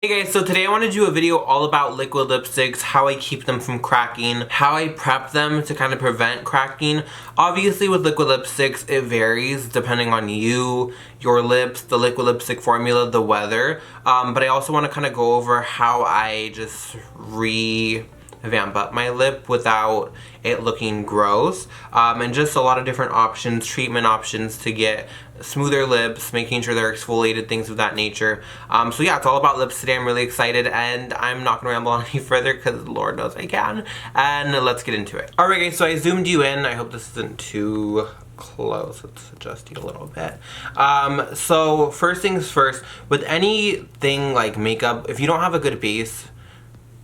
Hey guys, so today I want to do a video all about liquid lipsticks, how I keep them from cracking, how I prep them to kind of prevent cracking. Obviously with liquid lipsticks, it varies depending on you, your lips, the liquid lipstick formula, the weather. But I also want to kind of go over how I just revamp up my lip without it looking gross, and just a lot of different options, treatment options to get smoother lips, making sure they're exfoliated, things of that nature. So yeah, it's all about lips today. I'm really excited, and I'm not gonna ramble on any further because Lord knows I can, and let's get into it. Alright guys, so I zoomed you in. I hope this isn't too close. Let's adjust you a little bit. So first things first, with anything like makeup, if you don't have a good base,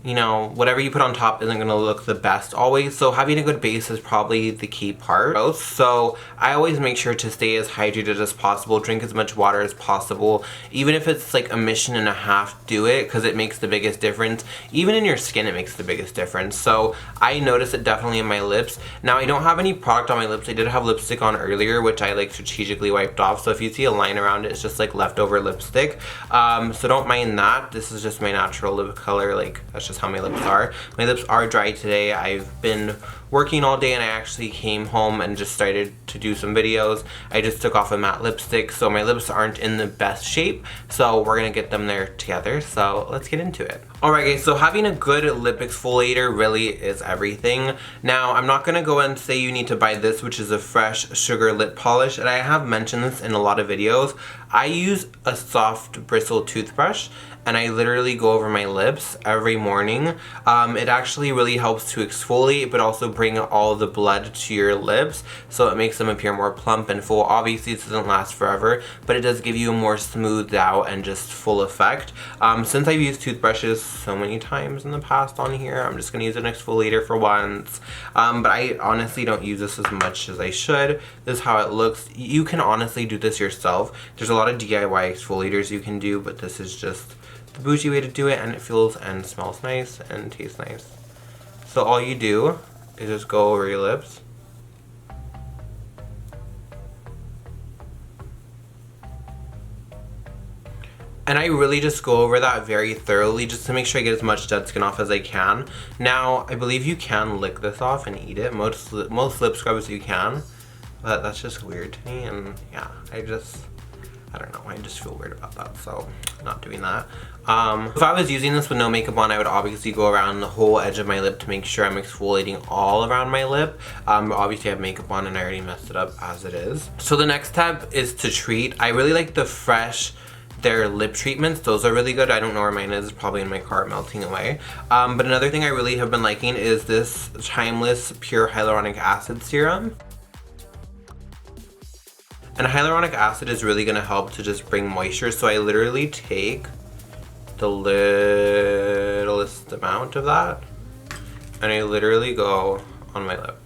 you know, whatever you put on top isn't going to look the best always, so having a good base is probably the key part. So I always make sure to stay as hydrated as possible, drink as much water as possible. Even if it's like a mission and a half, do it, because it makes the biggest difference. Even in your skin, it makes the biggest difference. So I notice it definitely in my lips. Now, I don't have any product on my lips. I did have lipstick on earlier, which I like strategically wiped off. So if you see a line around it, it's just like leftover lipstick. So don't mind that. This is just my natural lip color. Like, that's just how my lips are. My lips are dry today. I've been working all day and I actually came home and just started to do some videos. I just took off a matte lipstick, so my lips aren't in the best shape, so we're gonna get them there together. So let's get into it. Alright guys, so having a good lip exfoliator really is everything. Now, I'm not gonna go and say you need to buy this, which is a fresh sugar lip polish, and I have mentioned this in a lot of videos. I use a soft bristle toothbrush, and I literally go over my lips every morning. It actually really helps to exfoliate, but also bring all the blood to your lips, so it makes them appear more plump and full. Obviously, this doesn't last forever, but it does give you a more smoothed out and just full effect. Since I've used toothbrushes so many times in the past on here, I'm just gonna use an exfoliator for once. But I honestly don't use this as much as I should. This is how it looks. You can honestly do this yourself. There's a lot of DIY exfoliators you can do, but this is just the bougie way to do it, and it feels and smells nice and tastes nice. So all you do is just go over your lips. And I really just go over that very thoroughly just to make sure I get as much dead skin off as I can. Now, I believe you can lick this off and eat it. Most lip scrubs you can, but that's just weird to me, and yeah, I don't know, I just feel weird about that, so not doing that. If I was using this with no makeup on, I would obviously go around the whole edge of my lip to make sure I'm exfoliating all around my lip. Obviously I have makeup on and I already messed it up as it is. So the next step is to treat. I really like the Fresh, their lip treatments. Those are really good. I don't know where mine is, probably in my cart melting away. But another thing I really have been liking is this Timeless Pure Hyaluronic Acid Serum. And hyaluronic acid is really going to help to just bring moisture, so I literally take the littlest amount of that and I literally go on my lip.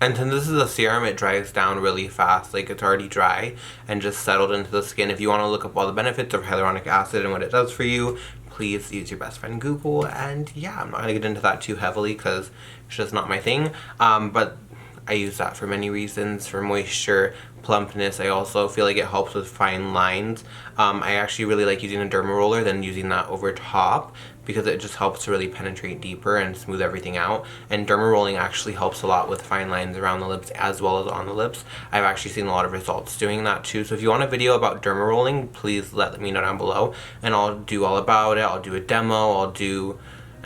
And since this is a serum, it dries down really fast, like it's already dry and just settled into the skin. If you want to look up all the benefits of hyaluronic acid and what it does for you, please use your best friend Google. And yeah, I'm not going to get into that too heavily because it's just not my thing, but I use that for many reasons, for moisture, plumpness. I also feel like it helps with fine lines. I actually really like using a derma roller than using that over top because it just helps to really penetrate deeper and smooth everything out. And derma rolling actually helps a lot with fine lines around the lips as well as on the lips. I've actually seen a lot of results doing that too. So if you want a video about derma rolling, please let me know down below and I'll do all about it. I'll do a demo,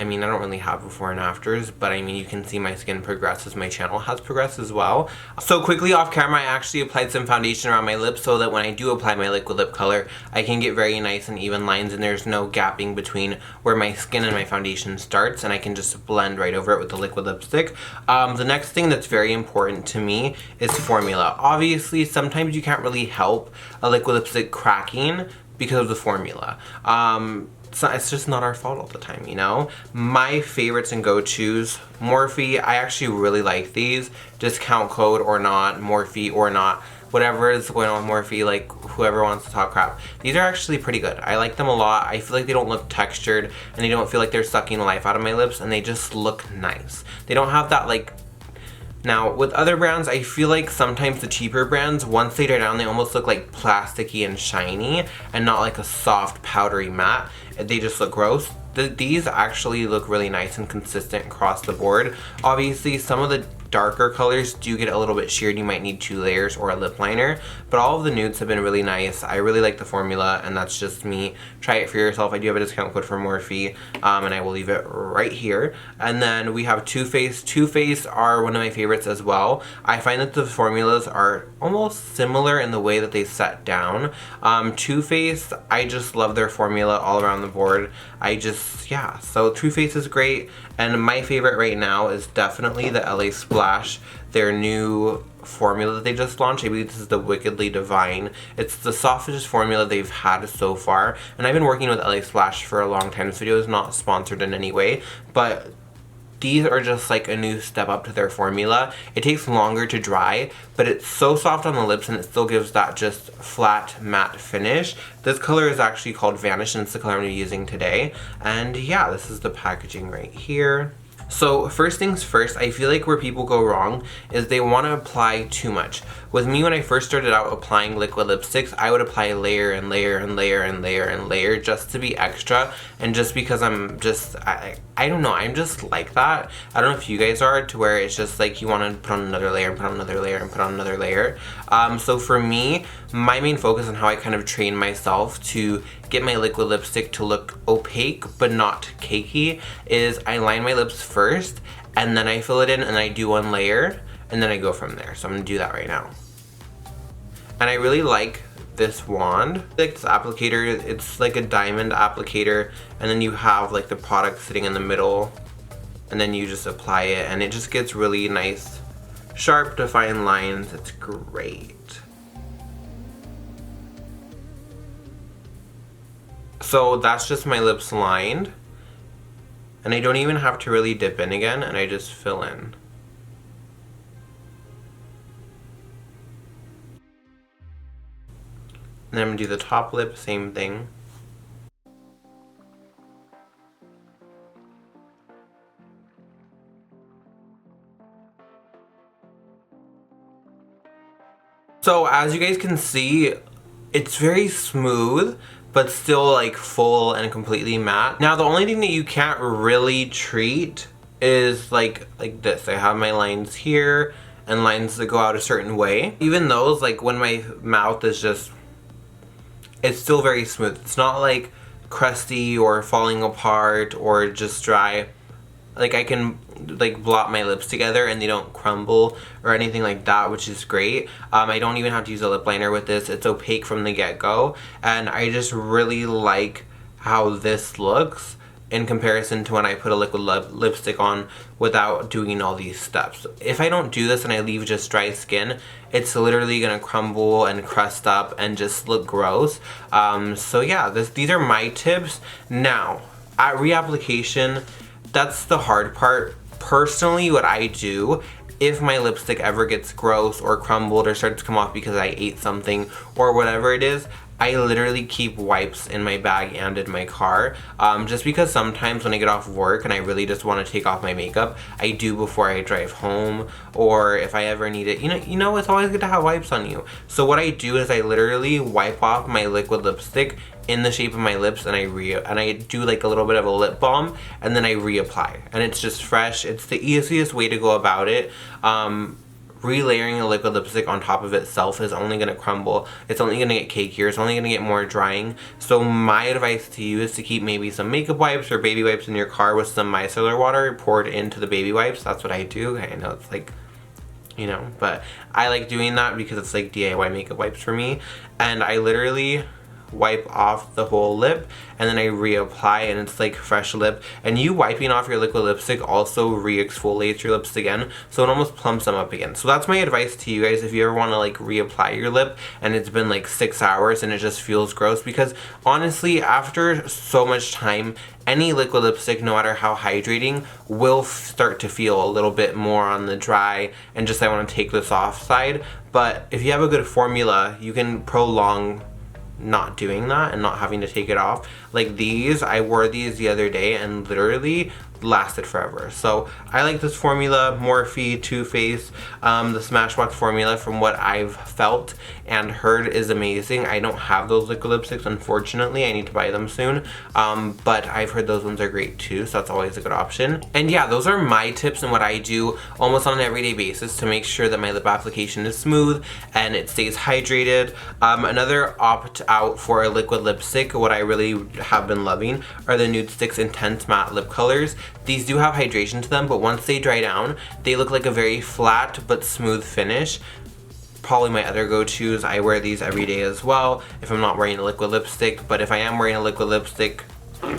I mean, I don't really have before and afters, but I mean, you can see my skin progress as my channel has progressed as well. So quickly off camera, I actually applied some foundation around my lips so that when I do apply my liquid lip color, I can get very nice and even lines and there's no gapping between where my skin and my foundation starts, and I can just blend right over it with the liquid lipstick. The next thing that's very important to me is formula. Obviously, sometimes you can't really help a liquid lipstick cracking because of the formula. It's just not our fault all the time, you know? My favorites and go-tos, Morphe. I actually really like these. Discount code or not, Morphe or not, whatever is going on with Morphe, like whoever wants to talk crap. These are actually pretty good. I like them a lot. I feel like they don't look textured and they don't feel like they're sucking the life out of my lips, and they just look nice. They don't have that like Now, with other brands, I feel like sometimes the cheaper brands, once they dry down, they almost look like plasticky and shiny and not like a soft, powdery matte. They just look gross. These actually look really nice and consistent across the board. Obviously, some of the darker colors do get a little bit sheared. You might need 2 layers or a lip liner, but all of the nudes have been really nice. I really like the formula, and that's just me. Try it for yourself. I do have a discount code for Morphe, and I will leave it right here. And then we have Too Faced. Too Faced are one of my favorites as well. I find that the formulas are almost similar in the way that they set down. Too Faced, I just love their formula all around the board. Yeah, so Too Faced is great, and my favorite right now is definitely the LA Splash, their new formula that they just launched. I believe this is the Wickedly Divine. It's the softest formula they've had so far, and I've been working with LA Splash for a long time. This video is not sponsored in any way, but these are just like a new step up to their formula. It takes longer to dry, but it's so soft on the lips and it still gives that just flat matte finish. This color is actually called Vanish, and it's the color I'm using today. And yeah, this is the packaging right here. So first things first, I feel like where people go wrong is they want to apply too much. With me, when I first started out applying liquid lipsticks, I would apply layer and layer and layer and layer and layer just to be extra, and just because I'm just, I don't know, I'm just like that. I don't know if you guys are, to where it's just like you want to put on another layer and put on another layer and put on another layer. So for me, my main focus on how I kind of train myself to get my liquid lipstick to look opaque but not cakey is I line my lips first, and then I fill it in and I do 1 layer, and then I go from there. So I'm gonna do that right now. And I really like this wand. Like this applicator, it's like a diamond applicator, and then you have like the product sitting in the middle, and then you just apply it, and it just gets really nice, sharp, defined lines. It's great. So that's just my lips lined, and I don't even have to really dip in again, and I just fill in. And then I'm gonna do the top lip, same thing. So as you guys can see, it's very smooth, but still like full and completely matte. Now the only thing that you can't really treat is like this. I have my lines here and lines that go out a certain way. Even those, like when my mouth is just, it's still very smooth. It's not like crusty or falling apart or just dry. Like I can like blot my lips together and they don't crumble or anything like that, which is great. I don't even have to use a lip liner with this. It's opaque from the get-go, and I just really like how this looks in comparison to when I put a liquid lipstick on without doing all these steps. If I don't do this and I leave just dry skin, it's literally gonna crumble and crust up and just look gross. So yeah, these are my tips. Now, at reapplication, that's the hard part. Personally, what I do, if my lipstick ever gets gross or crumbled or starts to come off because I ate something or whatever it is, I literally keep wipes in my bag and in my car, just because sometimes when I get off work and I really just want to take off my makeup, I do before I drive home, or if I ever need it. You know, it's always good to have wipes on you. So what I do is I literally wipe off my liquid lipstick in the shape of my lips, and I do like a little bit of a lip balm, and then I reapply, and it's just fresh. It's the easiest way to go about it. Relayering a liquid lipstick on top of itself is only going to crumble. It's only going to get cakier. It's only going to get more drying. So my advice to you is to keep maybe some makeup wipes or baby wipes in your car with some micellar water poured into the baby wipes. That's what I do. I know it's like, you know, but I like doing that because it's like DIY makeup wipes for me. And I literally wipe off the whole lip, and then I reapply, and it's like fresh lip. And you wiping off your liquid lipstick also re-exfoliates your lips again, so it almost plumps them up again. So that's my advice to you guys if you ever want to like reapply your lip and it's been like 6 hours and it just feels gross, because honestly, after so much time, any liquid lipstick, no matter how hydrating, will start to feel a little bit more on the dry and just I want to take this off side. But if you have a good formula, you can prolong not doing that and not having to take it off. Like these, I wore these the other day, and literally lasted forever. So I like this formula, Morphe, Too Faced. The Smashbox formula, from what I've felt and heard, is amazing. I don't have those liquid lipsticks, unfortunately. I need to buy them soon. But I've heard those ones are great too, so that's always a good option. And yeah, those are my tips and what I do almost on an everyday basis to make sure that my lip application is smooth and it stays hydrated. Another opt out for a liquid lipstick, what I really have been loving, are the Nude Sticks Intense Matte Lip Colors. These do have hydration to them, but once they dry down, they look like a very flat but smooth finish. Probably my other go-tos. I wear these every day as well if I'm not wearing a liquid lipstick, but if I am wearing a liquid lipstick,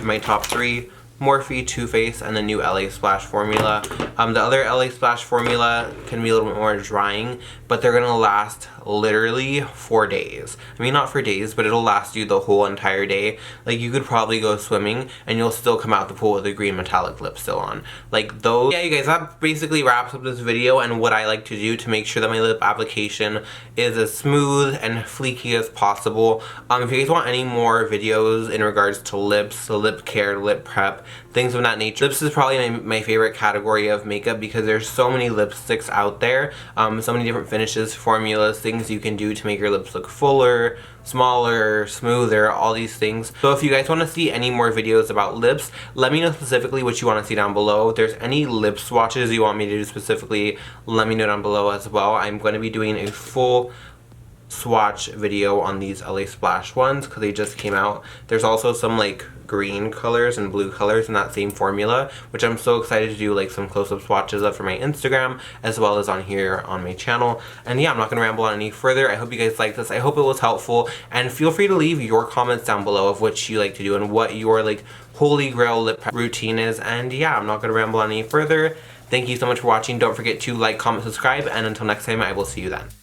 my top three: Morphe, Too Faced, and the new LA Splash formula. The other LA Splash formula can be a little bit more drying, but they're gonna last literally 4 days. I mean, not for days, but it'll last you the whole entire day. Like, you could probably go swimming and you'll still come out the pool with a green metallic lip still on. Like those. Yeah, you guys, that basically wraps up this video and what I like to do to make sure that my lip application is as smooth and fleeky as possible. If you guys want any more videos in regards to lips, lip care, lip prep, things of that nature. Lips is probably my favorite category of makeup because there's so many lipsticks out there, so many different finishes, formulas, things you can do to make your lips look fuller, smaller, smoother, all these things. So if you guys want to see any more videos about lips, let me know specifically what you want to see down below. If there's any lip swatches you want me to do specifically, let me know down below as well. I'm going to be doing a full swatch video on these LA Splash ones because they just came out. There's also some like green colors and blue colors in that same formula, which I'm so excited to do like some close-up swatches of for my Instagram as well as on here on my channel. And yeah, I'm not gonna ramble on any further. I hope you guys liked this. I hope it was helpful, and feel free to leave your comments down below of what you like to do and what your like holy grail lip prep routine is. And yeah, I'm not gonna ramble on any further. Thank you so much for watching. Don't forget to like, comment, subscribe, and until next time, I will see you then.